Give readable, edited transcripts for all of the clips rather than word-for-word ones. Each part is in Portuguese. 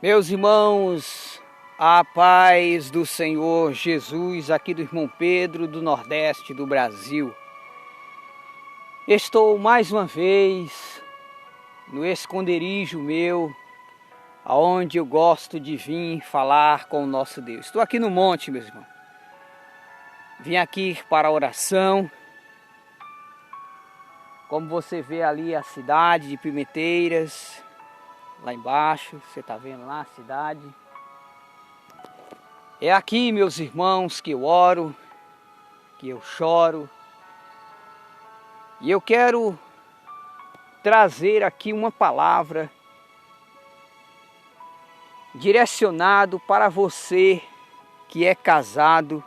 Meus irmãos, a paz do Senhor Jesus, aqui do irmão Pedro, do Nordeste do Brasil. Estou mais uma vez no esconderijo meu, aonde eu gosto de vir falar com o nosso Deus. Estou aqui no monte, meus irmãos. Vim aqui para a oração. Como você vê ali a cidade de Pimenteiras, lá embaixo, você está vendo lá a cidade. É aqui, meus irmãos, que eu oro, que eu choro. E eu quero trazer aqui uma palavra direcionado para você que é casado,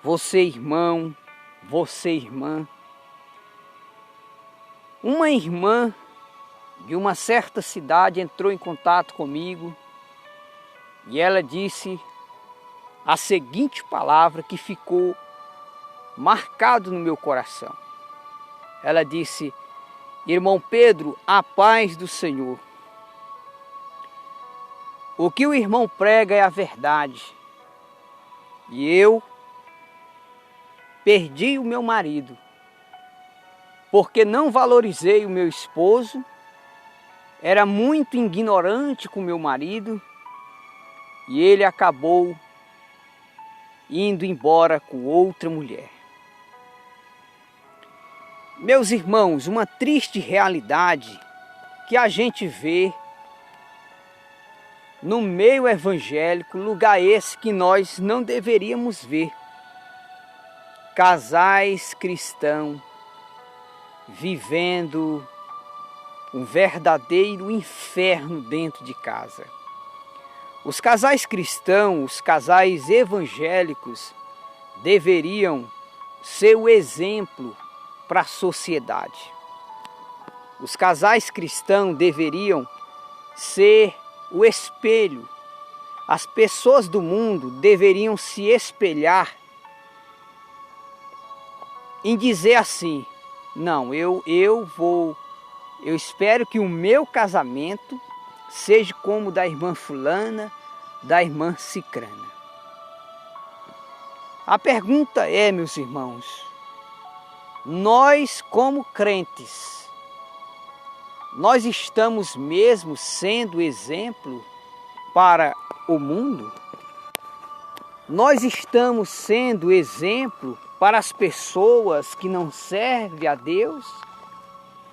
você irmão, você irmã. Uma irmã de uma certa cidade entrou em contato comigo e ela disse a seguinte palavra que ficou marcado no meu coração. Ela disse: irmão Pedro, a paz do Senhor. O que o irmão prega é a verdade. E eu perdi o meu marido porque não valorizei o meu esposo. Era muito ignorante com meu marido e ele acabou indo embora com outra mulher. Meus irmãos, uma triste realidade que a gente vê no meio evangélico, lugar esse que nós não deveríamos ver. Casais cristãos vivendo um verdadeiro inferno dentro de casa. Os casais cristãos, os casais evangélicos deveriam ser o exemplo para a sociedade. Os casais cristãos deveriam ser o espelho. As pessoas do mundo deveriam se espelhar em dizer assim: não, eu espero que o meu casamento seja como o da irmã fulana, da irmã cicrana. A pergunta é, meus irmãos, nós como crentes, nós estamos mesmo sendo exemplo para o mundo? Nós estamos sendo exemplo para as pessoas que não servem a Deus?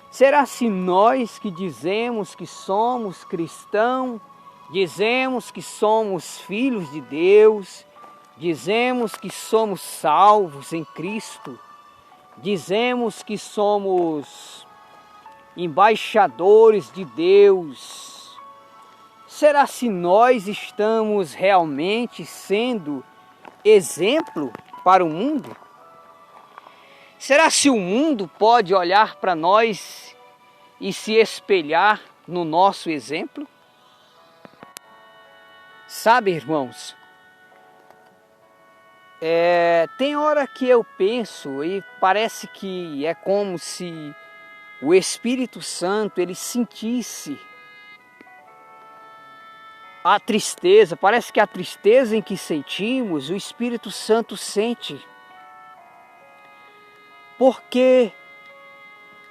Será se nós que dizemos que somos cristãos, dizemos que somos filhos de Deus, dizemos que somos salvos em Cristo, dizemos que somos embaixadores de Deus, será se nós estamos realmente sendo exemplo para o mundo? Será se o mundo pode olhar para nós e se espelhar no nosso exemplo? Sabe, irmãos, tem hora que eu penso e parece que é como se o Espírito Santo ele sentisse a tristeza. Parece que a tristeza em que sentimos, o Espírito Santo sente. Porque,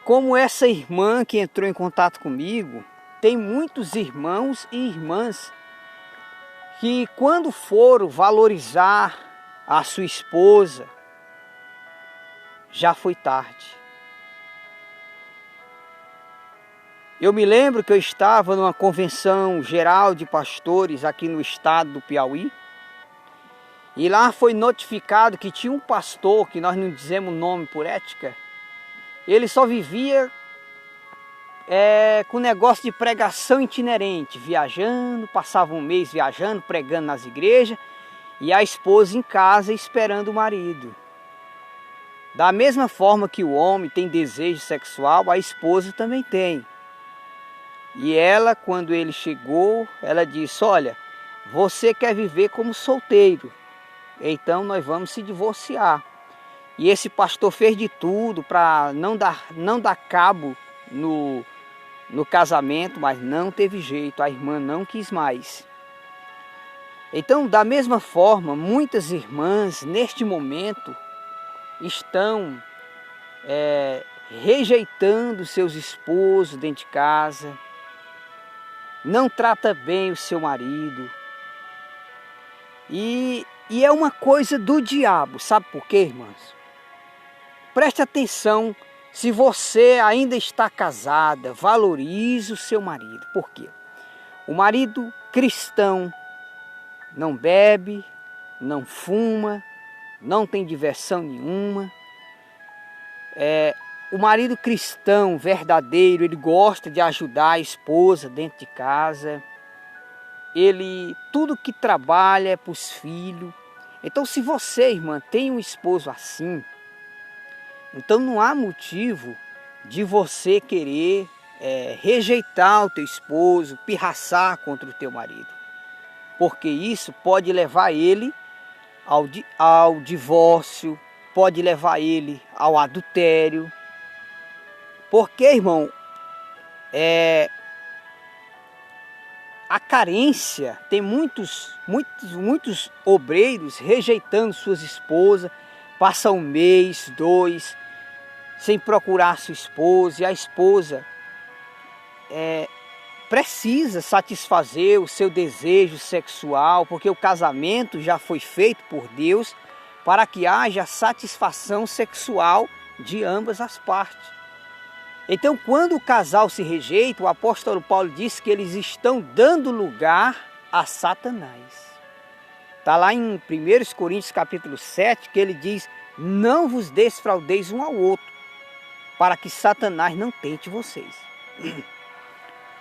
como essa irmã que entrou em contato comigo, tem muitos irmãos e irmãs que, quando foram valorizar a sua esposa, já foi tarde. Eu me lembro que eu estava numa convenção geral de pastores aqui no estado do Piauí, e lá foi notificado que tinha um pastor, que nós não dizemos nome por ética, ele só vivia com negócio de pregação itinerente, viajando, passava um mês viajando, pregando nas igrejas, e a esposa em casa esperando o marido. Da mesma forma que o homem tem desejo sexual, a esposa também tem. E ela, quando ele chegou, ela disse: olha, você quer viver como solteiro, então nós vamos se divorciar. E esse pastor fez de tudo para não dar cabo no casamento, mas não teve jeito, a irmã não quis mais. Então, da mesma forma, muitas irmãs neste momento estão rejeitando seus esposos dentro de casa, não trata bem o seu marido. E é uma coisa do diabo, sabe por quê, irmãs? Preste atenção, se você ainda está casada, valorize o seu marido. Por quê? O marido cristão não bebe, não fuma, não tem diversão nenhuma. O marido cristão verdadeiro, ele gosta de ajudar a esposa dentro de casa. Ele, tudo que trabalha é para os filhos. Então, se você, irmã, tem um esposo assim, então não há motivo de você querer rejeitar o teu esposo, pirraçar contra o teu marido. Porque isso pode levar ele ao divórcio, pode levar ele ao adultério. Porque, irmão, a carência, tem muitos obreiros rejeitando suas esposas, passa um mês, 2, sem procurar sua esposa, e a esposa precisa satisfazer o seu desejo sexual, porque o casamento já foi feito por Deus para que haja satisfação sexual de ambas as partes. Então, quando o casal se rejeita, o apóstolo Paulo diz que eles estão dando lugar a Satanás. Está lá em 1 Coríntios capítulo 7, que ele diz: não vos desfraudeis um ao outro, para que Satanás não tente vocês.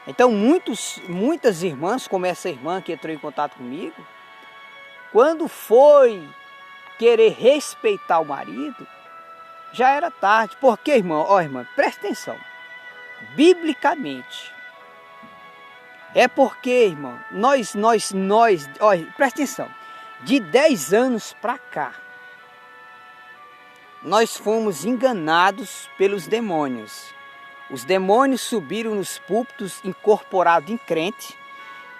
Então, muitas irmãs, como essa irmã que entrou em contato comigo, quando foi querer respeitar o marido, já era tarde. Por quê, irmão? Ó, irmã, presta atenção. Biblicamente, é porque, irmão, presta atenção. De 10 anos para cá, nós fomos enganados pelos demônios. Os demônios subiram nos púlpitos incorporados em crente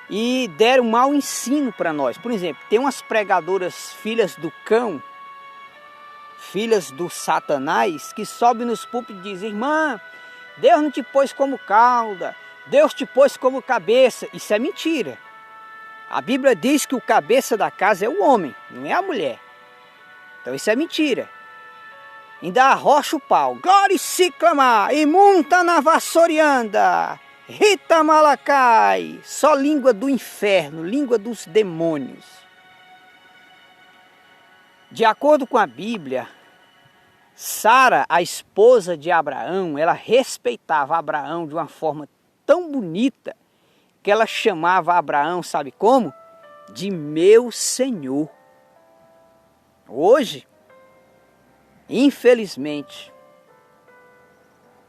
e deram mau ensino para nós. Por exemplo, tem umas pregadoras filhas do cão, filhas do Satanás, que sobem nos púlpitos e dizem: irmã, Deus não te pôs como cauda, Deus te pôs como cabeça. Isso é mentira. A Bíblia diz que o cabeça da casa é o homem, não é a mulher. Então isso é mentira. Ainda arrocha o pau. Glória se clamar, imunta na vassourianda, Rita Malacai. Só língua do inferno, língua dos demônios. De acordo com a Bíblia, Sara, a esposa de Abraão, ela respeitava Abraão de uma forma tão bonita que ela chamava Abraão, sabe como? De meu Senhor. Hoje, infelizmente,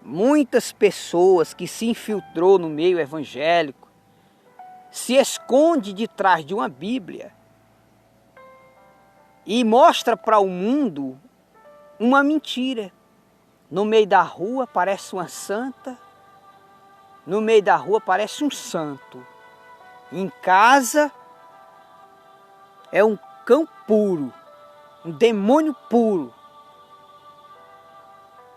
muitas pessoas que se infiltrou no meio evangélico se esconde de trás de uma Bíblia e mostra para o mundo uma mentira. No meio da rua parece uma santa, no meio da rua parece um santo. Em casa é um cão puro, um demônio puro.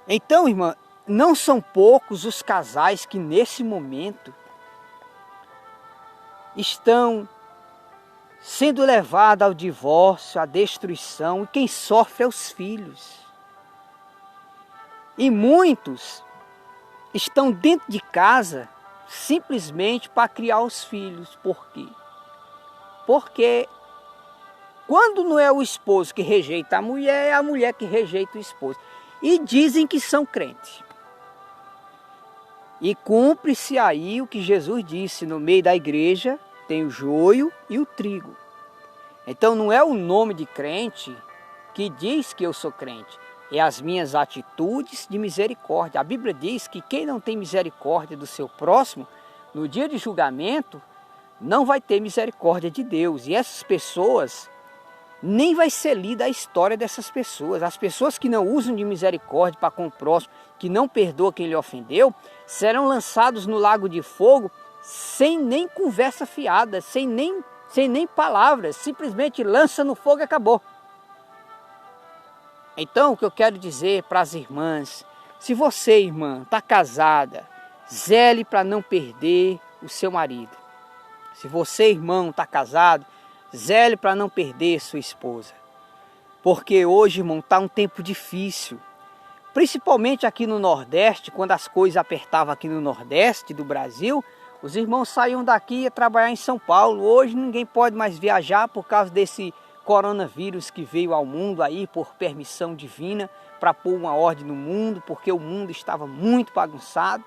Então, irmã, não são poucos os casais que nesse momento estão sendo levados ao divórcio, à destruição, e quem sofre é os filhos. E muitos estão dentro de casa simplesmente para criar os filhos. Por quê? Porque quando não é o esposo que rejeita a mulher, é a mulher que rejeita o esposo. E dizem que são crentes. E cumpre-se aí o que Jesus disse: no meio da igreja tem o joio e o trigo. Então não é o nome de crente que diz que eu sou crente, é as minhas atitudes de misericórdia. A Bíblia diz que quem não tem misericórdia do seu próximo, no dia de julgamento, não vai ter misericórdia de Deus. E essas pessoas nem vai ser lida a história dessas pessoas. As pessoas que não usam de misericórdia para com o próximo, que não perdoa quem lhe ofendeu, serão lançados no lago de fogo sem nem conversa fiada, sem nem palavras, simplesmente lança no fogo e acabou. Então, o que eu quero dizer para as irmãs, se você, irmã, está casada, zele para não perder o seu marido. Se você, irmão, está casado, zele para não perder sua esposa. Porque hoje, irmão, está um tempo difícil. Principalmente aqui no Nordeste, quando as coisas apertavam aqui no Nordeste do Brasil, os irmãos saíam daqui e iam trabalhar em São Paulo. Hoje ninguém pode mais viajar por causa desse coronavírus que veio ao mundo aí por permissão divina para pôr uma ordem no mundo, porque o mundo estava muito bagunçado.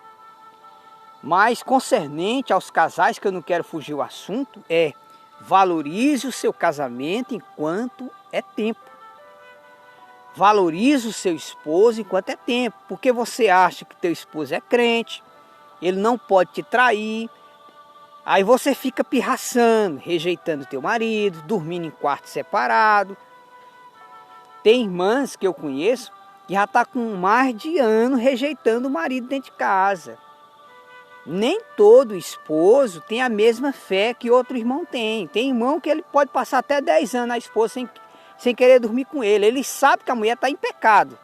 Mas concernente aos casais, que eu não quero fugir o assunto, valorize o seu casamento enquanto é tempo. Valorize o seu esposo enquanto é tempo, porque você acha que teu esposo é crente, ele não pode te trair, aí você fica pirraçando, rejeitando teu marido, dormindo em quarto separado. Tem irmãs que eu conheço que já está com mais de ano rejeitando o marido dentro de casa. Nem todo esposo tem a mesma fé que outro irmão tem. Tem irmão que ele pode passar até 10 anos a esposa sem querer dormir com ele. Ele sabe que a mulher está em pecado.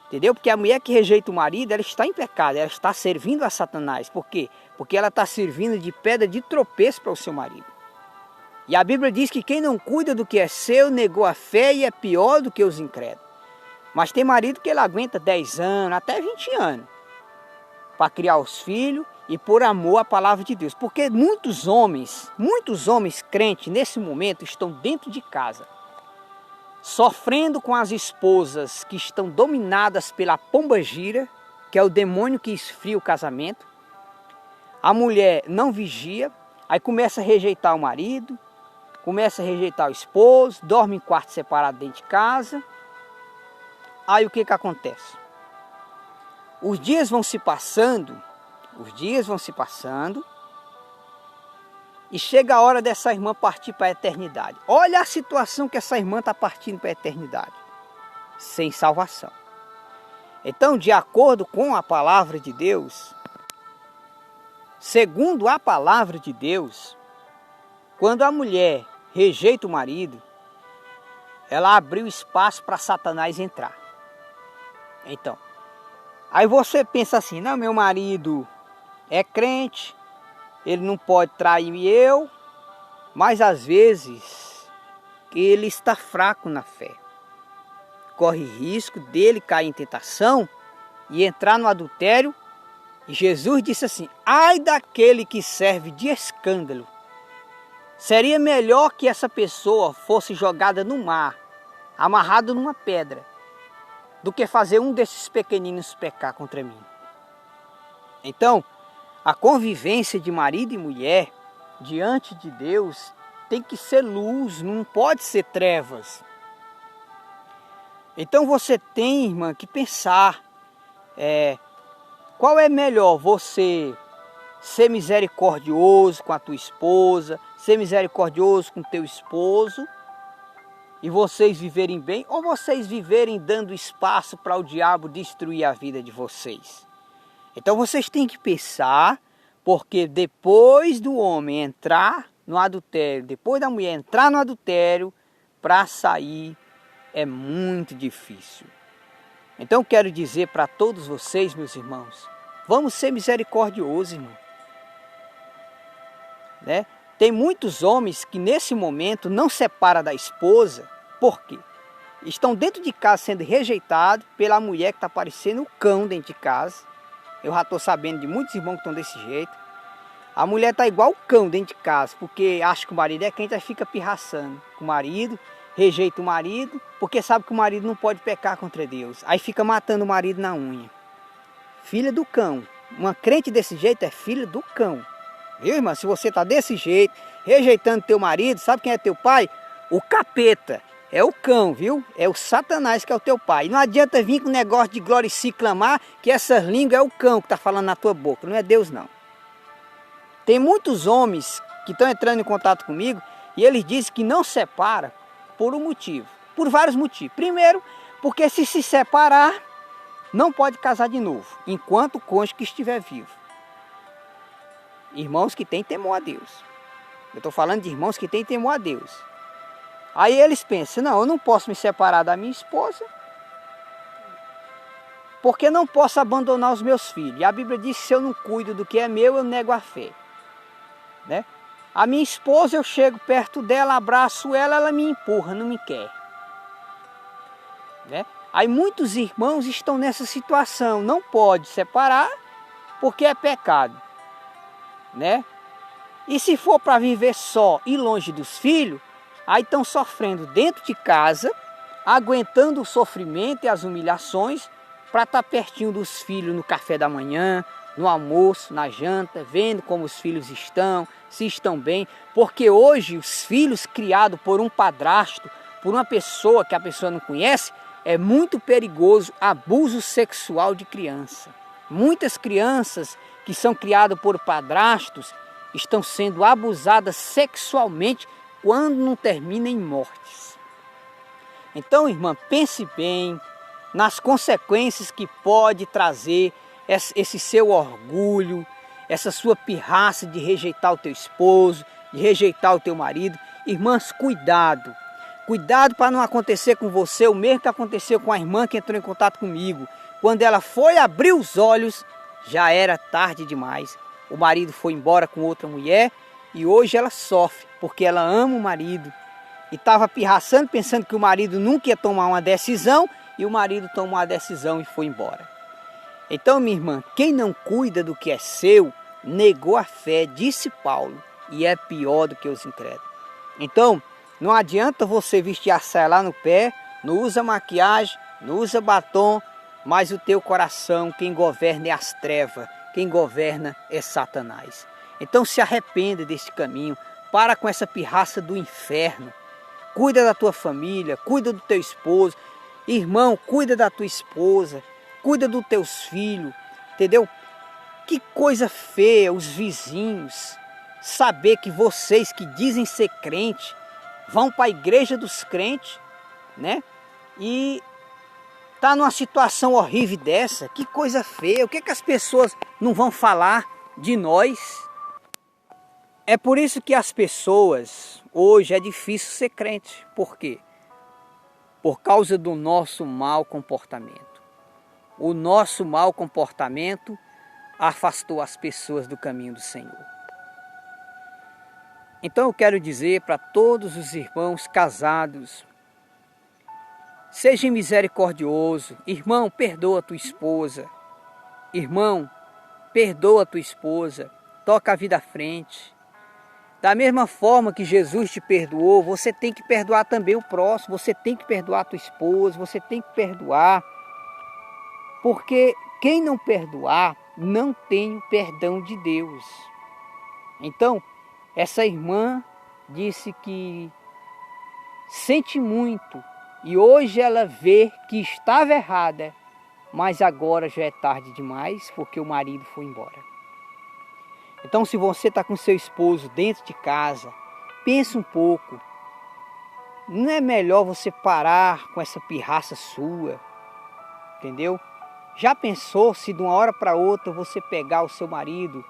Entendeu? Porque a mulher que rejeita o marido, ela está em pecado. Ela está servindo a Satanás. Por quê? Porque ela está servindo de pedra de tropeço para o seu marido. E a Bíblia diz que quem não cuida do que é seu, negou a fé e é pior do que os incrédulos. Mas tem marido que ele aguenta 10 anos, até 20 anos. Para criar os filhos e por amor à palavra de Deus. Porque muitos homens crentes nesse momento estão dentro de casa, sofrendo com as esposas que estão dominadas pela pombagira, que é o demônio que esfria o casamento. A mulher não vigia, aí começa a rejeitar o marido, começa a rejeitar o esposo, dorme em quarto separado dentro de casa. Aí o que acontece? Os dias vão se passando, e chega a hora dessa irmã partir para a eternidade. Olha a situação que essa irmã está partindo para a eternidade, sem salvação. Então, de acordo com a palavra de Deus, segundo a palavra de Deus, quando a mulher rejeita o marido, ela abriu espaço para Satanás entrar. Então, aí você pensa assim, não, meu marido é crente, ele não pode trair eu, mas às vezes ele está fraco na fé. Corre risco dele cair em tentação e entrar no adultério. E Jesus disse assim, ai daquele que serve de escândalo. Seria melhor que essa pessoa fosse jogada no mar, amarrada numa pedra, do que fazer um desses pequeninos pecar contra mim. Então, a convivência de marido e mulher diante de Deus tem que ser luz, não pode ser trevas. Então você tem, irmã, que pensar, qual é melhor, você ser misericordioso com a tua esposa, ser misericordioso com o teu esposo, e vocês viverem bem, ou vocês viverem dando espaço para o diabo destruir a vida de vocês? Então vocês têm que pensar, porque depois do homem entrar no adultério, depois da mulher entrar no adultério, para sair é muito difícil. Então quero dizer para todos vocês, meus irmãos, vamos ser misericordiosos, irmão. Né? Tem muitos homens que nesse momento não separam da esposa, por quê? Estão dentro de casa sendo rejeitados pela mulher que está parecendo um cão dentro de casa. Eu já estou sabendo de muitos irmãos que estão desse jeito. A mulher está igual o cão dentro de casa, porque acha que o marido é quente, aí fica pirraçando com o marido, rejeita o marido, porque sabe que o marido não pode pecar contra Deus. Aí fica matando o marido na unha. Filha do cão. Uma crente desse jeito é filha do cão. Viu, irmã? Se você está desse jeito, rejeitando teu marido, sabe quem é teu pai? O capeta. É o cão, viu? É o Satanás que é o teu pai. E não adianta vir com negócio de glória e se clamar, que essa língua é o cão que está falando na tua boca. Não é Deus, não. Tem muitos homens que estão entrando em contato comigo e eles dizem que não separa por um motivo, por vários motivos. Primeiro, porque se separar, não pode casar de novo, enquanto o cônjuge estiver vivo. Irmãos que têm temor a Deus. Eu estou falando de irmãos que têm temor a Deus. Aí eles pensam, não, eu não posso me separar da minha esposa, porque não posso abandonar os meus filhos. E a Bíblia diz que se eu não cuido do que é meu, eu nego a fé. Né? A minha esposa, eu chego perto dela, abraço ela, ela me empurra, não me quer. Né? Aí muitos irmãos estão nessa situação, não pode separar porque é pecado. Né? E se for para viver só e longe dos filhos, aí estão sofrendo dentro de casa, aguentando o sofrimento e as humilhações para estar pertinho dos filhos no café da manhã, no almoço, na janta, vendo como os filhos estão, se estão bem. Porque hoje os filhos criados por um padrasto, por uma pessoa que a pessoa não conhece, é muito perigoso abuso sexual de criança. Muitas crianças que são criadas por padrastos estão sendo abusadas sexualmente quando não termina em mortes. Então, irmã, pense bem nas consequências que pode trazer esse seu orgulho, essa sua pirraça de rejeitar o teu esposo, de rejeitar o teu marido. Irmãs, cuidado. Cuidado para não acontecer com você o mesmo que aconteceu com a irmã que entrou em contato comigo. Quando ela foi abrir os olhos, já era tarde demais. O marido foi embora com outra mulher e hoje ela sofre porque ela ama o marido. E estava pirraçando, pensando que o marido nunca ia tomar uma decisão, e o marido tomou a decisão e foi embora. Então, minha irmã, quem não cuida do que é seu, negou a fé, disse Paulo, e é pior do que os incrédulos. Então, não adianta você vestir a saia lá no pé, não usa maquiagem, não usa batom, mas o teu coração, quem governa é as trevas, quem governa é Satanás. Então se arrependa desse caminho, para com essa pirraça do inferno, cuida da tua família, cuida do teu esposo, irmão, cuida da tua esposa, cuida dos teus filhos, entendeu? Que coisa feia os vizinhos saber que vocês que dizem ser crente, vão para a igreja dos crentes, né? E tá numa situação horrível dessa, que coisa feia, o que que as pessoas não vão falar de nós? É por isso que as pessoas, hoje é difícil ser crente. Por quê? Por causa do nosso mau comportamento. O nosso mau comportamento afastou as pessoas do caminho do Senhor. Então eu quero dizer para todos os irmãos casados, seja misericordioso. Irmão, perdoa a tua esposa. Irmão, perdoa a tua esposa. Toca a vida à frente. Da mesma forma que Jesus te perdoou, você tem que perdoar também o próximo. Você tem que perdoar a tua esposa. Você tem que perdoar. Porque quem não perdoar, não tem o perdão de Deus. Então, essa irmã disse que sente muito. E hoje ela vê que estava errada, mas agora já é tarde demais, porque o marido foi embora. Então, se você está com seu esposo dentro de casa, pense um pouco. Não é melhor você parar com essa pirraça sua, entendeu? Já pensou se de uma hora para outra você pegar o seu marido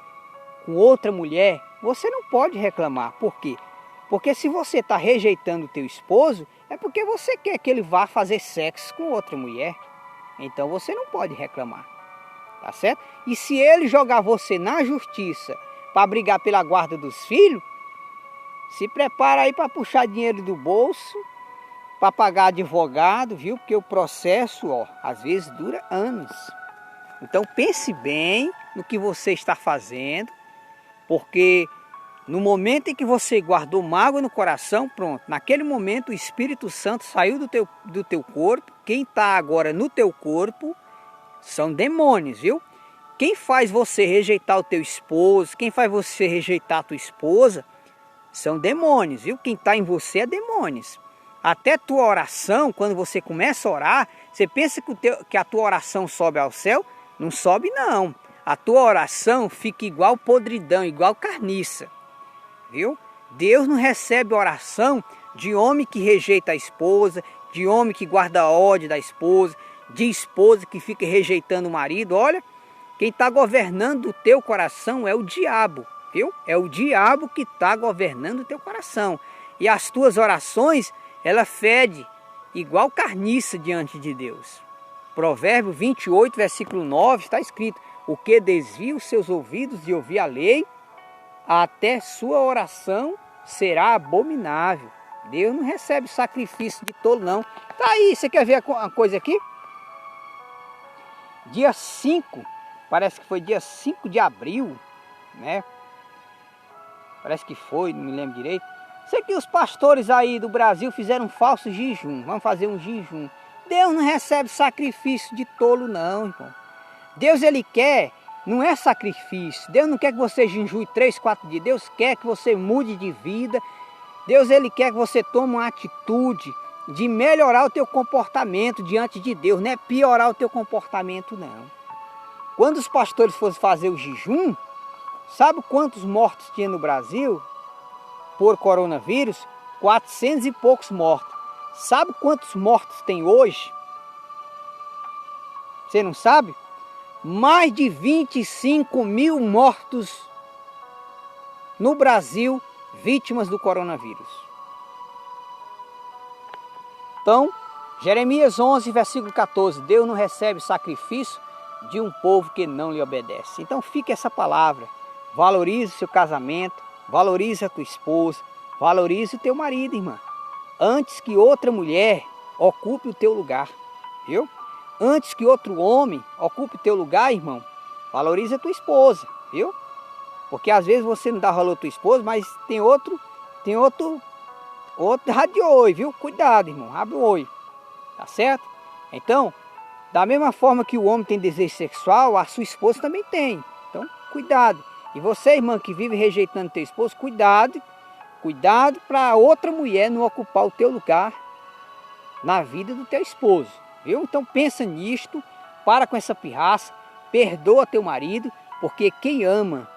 com outra mulher? Você não pode reclamar. Por quê? Porque se você está rejeitando o teu esposo, é porque você quer que ele vá fazer sexo com outra mulher. Então você não pode reclamar, tá certo? E se ele jogar você na justiça para brigar pela guarda dos filhos, se prepara aí para puxar dinheiro do bolso, para pagar advogado, viu? Porque o processo, ó, às vezes dura anos. Então pense bem no que você está fazendo, porque no momento em que você guardou mágoa no coração, pronto, naquele momento o Espírito Santo saiu do teu corpo. Quem está agora no teu corpo são demônios, viu? Quem faz você rejeitar o teu esposo, quem faz você rejeitar a tua esposa, são demônios, viu? Quem está em você é demônios. Até tua oração, quando você começa a orar, você pensa que a tua oração sobe ao céu? Não sobe não. A tua oração fica igual podridão, igual carniça. Viu? Deus não recebe oração de homem que rejeita a esposa, de homem que guarda ódio da esposa, de esposa que fica rejeitando o marido. Olha, quem está governando o teu coração é o diabo, viu? É o diabo que está governando o teu coração. E as tuas orações, ela fede igual carniça diante de Deus. Provérbio 28, versículo 9, está escrito: o que desvia os seus ouvidos de ouvir a lei, até sua oração será abominável. Deus não recebe sacrifício de tolo, não. Tá aí, você quer ver uma coisa aqui? Dia 5, parece que foi dia 5 de abril, né? Parece que foi, não me lembro direito. Sei que os pastores aí do Brasil fizeram um falso jejum. Vamos fazer um jejum. Deus não recebe sacrifício de tolo, não, irmão. Deus, ele quer, não é sacrifício. Deus não quer que você jejue 3, 4 dias. Deus quer que você mude de vida. Deus, ele quer que você tome uma atitude de melhorar o teu comportamento diante de Deus. Não é piorar o teu comportamento, não. Quando os pastores fossem fazer o jejum, sabe quantos mortos tinha no Brasil por coronavírus? 400 e poucos mortos. Sabe quantos mortos tem hoje? Você não sabe? Mais de 25 mil mortos no Brasil, vítimas do coronavírus. Então, Jeremias 11, versículo 14. Deus não recebe sacrifício de um povo que não lhe obedece. Então fica essa palavra. Valorize o seu casamento, valorize a tua esposa, valorize o teu marido, irmã. Antes que outra mulher ocupe o teu lugar, viu? Antes que outro homem ocupe o teu lugar, irmão, valorize a tua esposa, viu? Porque às vezes você não dá valor à tua esposa, mas tem outro rádio oi, viu? Cuidado, irmão, abre o olho, tá certo? Então, da mesma forma que o homem tem desejo sexual, a sua esposa também tem. Então, cuidado. E você, irmã, que vive rejeitando teu esposo, cuidado para outra mulher não ocupar o teu lugar na vida do teu esposo, viu? Então pensa nisto, para com essa pirraça, perdoa teu marido, porque quem ama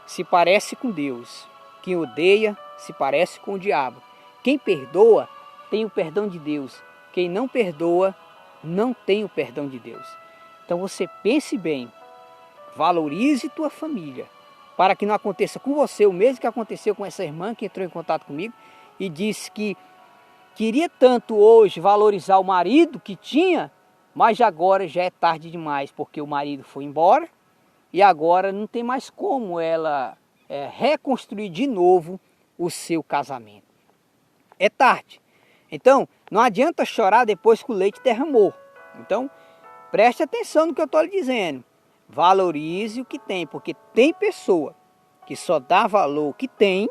se parece com Deus, quem odeia se parece com o diabo. Quem perdoa tem o perdão de Deus, quem não perdoa não tem o perdão de Deus. Então você pense bem, valorize tua família, para que não aconteça com você o mesmo que aconteceu com essa irmã que entrou em contato comigo e disse que queria tanto hoje valorizar o marido que tinha, mas agora já é tarde demais, porque o marido foi embora e agora não tem mais como ela reconstruir de novo o seu casamento. É tarde. Então, não adianta chorar depois que o leite derramou. Então, preste atenção no que eu estou lhe dizendo. Valorize o que tem, porque tem pessoa que só dá valor ao que tem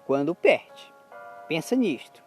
quando perde. Pensa nisto.